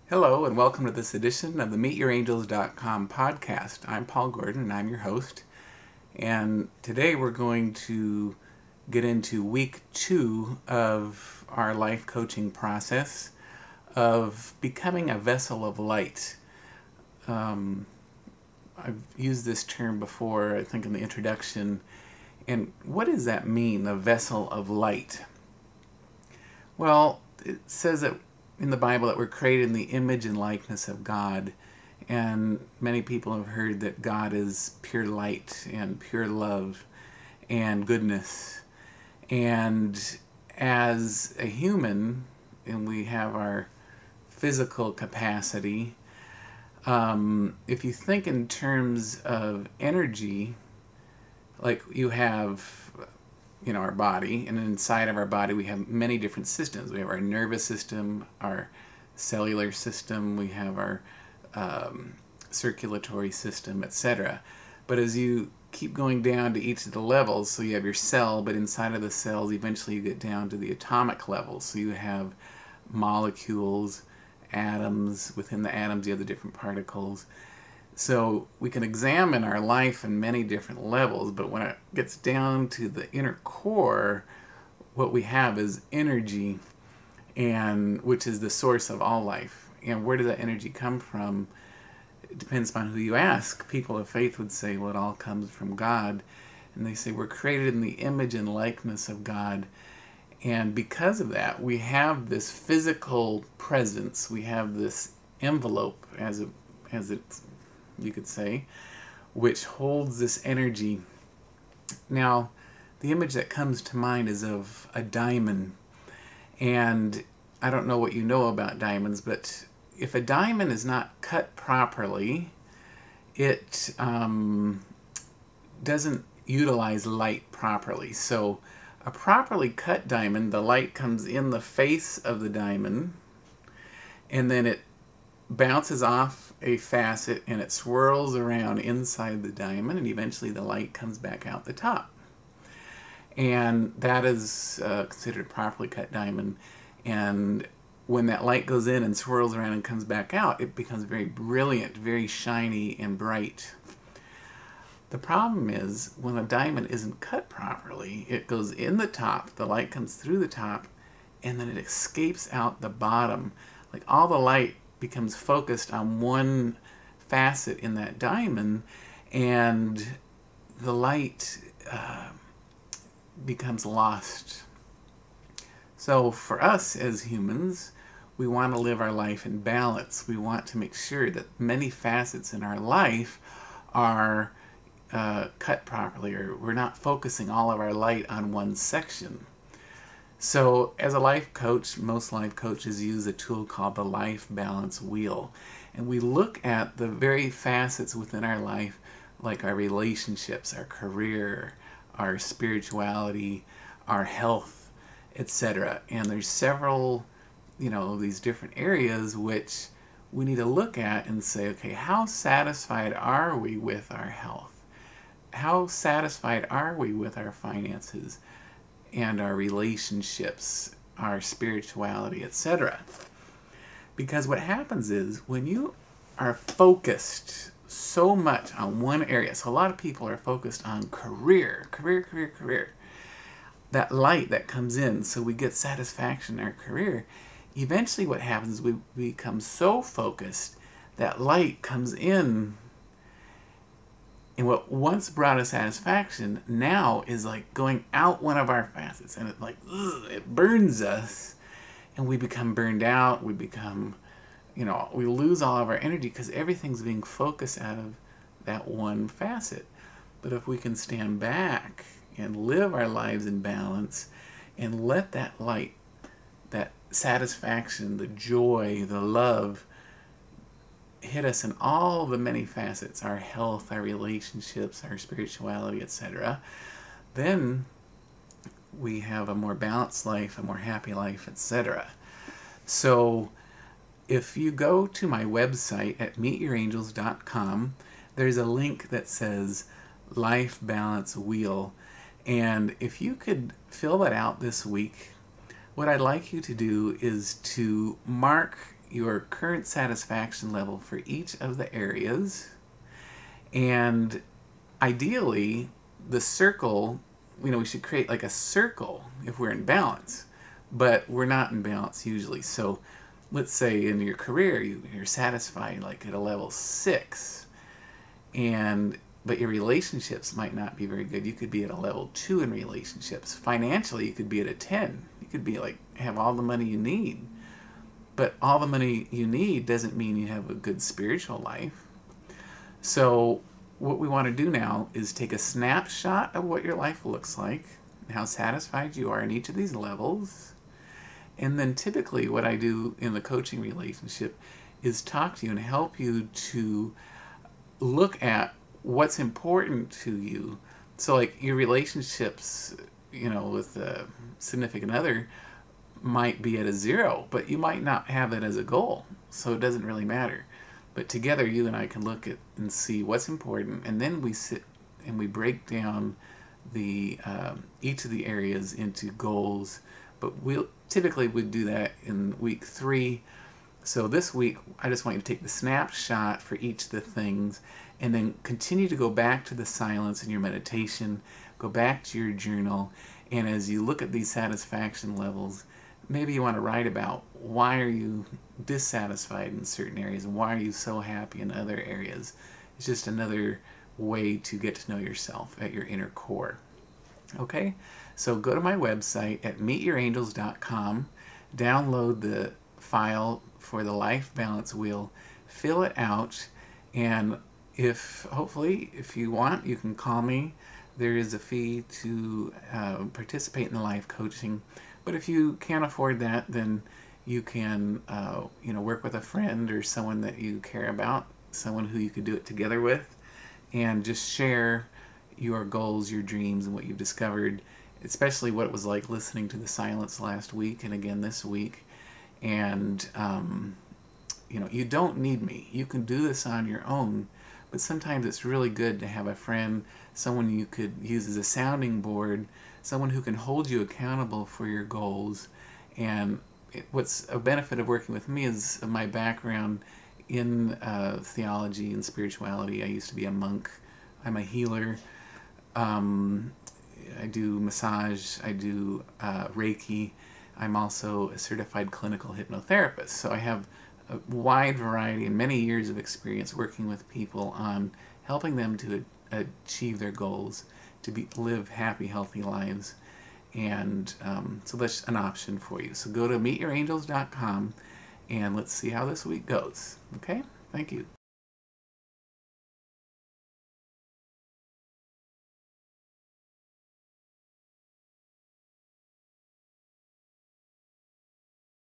Hello and welcome to this edition of the MeetYourAngels.com podcast. I'm Paul Gordon and I'm your host. And today we're going to get into week 2 of our life coaching process of becoming a vessel of light. I've used this term before, I think in the introduction. And what does that mean, a vessel of light? Well, it says that in the Bible that we're created in the image and likeness of God, and many people have heard that God is pure light and pure love and goodness. And as a human, and we have our physical capacity, if you think in terms of energy, like you have our body, and inside of our body we have many different systems. We have our nervous system, our cellular system, we have our circulatory system, etc. But as you keep going down to each of the levels, so you have your cell, but inside of the cells eventually you get down to the atomic level. So you have molecules, atoms, within the atoms you have the different particles. So we can examine our life in many different levels, but when it gets down to the inner core, what we have is energy, and which is the source of all life. And where does that energy come from? It depends upon who you ask. People of faith would say, well, it all comes from God. And they say we're created in the image and likeness of God. And because of that, we have this physical presence. We have this envelope, as it's you could say, which holds this energy. Now, the image that comes to mind is of a diamond. And I don't know what you know about diamonds, but if a diamond is not cut properly, it doesn't utilize light properly. So a properly cut diamond, the light comes in the face of the diamond, and then it bounces off a facet and it swirls around inside the diamond, and eventually the light comes back out the top. And that is considered a properly cut diamond. And when that light goes in and swirls around and comes back out, it becomes very brilliant, very shiny and bright. The problem is when a diamond isn't cut properly, it goes in the top, the light comes through the top, and then it escapes out the bottom. Like all the light becomes focused on one facet in that diamond, and the light becomes lost. So for us as humans, we want to live our life in balance. We want to make sure that many facets in our life are cut properly, or we're not focusing all of our light on one section. So as a life coach, most life coaches use a tool called the Life Balance Wheel. And we look at the very facets within our life, like our relationships, our career, our spirituality, our health, etc. And there's several, these different areas which we need to look at and say, okay, how satisfied are we with our health? How satisfied are we with our finances and our relationships, our spirituality, etc.? Because what happens is when you are focused so much on one area, so a lot of people are focused on career, that light that comes in, so we get satisfaction in our career. Eventually what happens is we become so focused that light comes in, and what once brought us satisfaction now is like going out one of our facets, and it burns us, and we become burned out. We become, we lose all of our energy because everything's being focused out of that one facet. But if we can stand back and live our lives in balance and let that light, that satisfaction, the joy, the love hit us in all the many facets, our health, our relationships, our spirituality, etc., then we have a more balanced life, a more happy life, etc. So if you go to my website at meetyourangels.com, there's a link that says Life Balance Wheel. And if you could fill that out this week, what I'd like you to do is to mark your current satisfaction level for each of the areas. And ideally, the circle, we should create like a circle if we're in balance, but we're not in balance usually. So let's say in your career, you're satisfied like at a level 6, but your relationships might not be very good. You could be at a level 2 in relationships. Financially, you could be at a 10. You could be like, have all the money you need. But all the money you need doesn't mean you have a good spiritual life. So what we want to do now is take a snapshot of what your life looks like, and how satisfied you are in each of these levels. And then typically what I do in the coaching relationship is talk to you and help you to look at what's important to you. So like your relationships, with a significant other might be at a 0, but you might not have it as a goal. So it doesn't really matter. But together you and I can look at and see what's important, and then we sit and we break down the each of the areas into goals. But we'll typically would do that in week 3. So this week, I just want you to take the snapshot for each of the things, and then continue to go back to the silence in your meditation, go back to your journal, and as you look at these satisfaction levels, maybe you want to write about why are you dissatisfied in certain areas and why are you so happy in other areas. It's just another way to get to know yourself at your inner core. Okay, so go to my website at meetyourangels.com, download the file for the life balance wheel, fill it out, and hopefully if you want, you can call me. There is a fee to participate in the life coaching, but if you can't afford that, then you can work with a friend or someone that you care about, someone who you could do it together with, and just share your goals, your dreams, and what you've discovered, especially what it was like listening to the silence last week and again this week. And you don't need me. You can do this on your own, but sometimes it's really good to have a friend, someone you could use as a sounding board, someone who can hold you accountable for your goals. And what's a benefit of working with me is my background in theology and spirituality. I used to be a monk. I'm a healer. I do massage. I do Reiki. I'm also a certified clinical hypnotherapist. So I have a wide variety and many years of experience working with people on helping them to achieve their goals, to live happy, healthy lives. And so that's an option for you. So go to meetyourangels.com and let's see how this week goes. Okay? Thank you.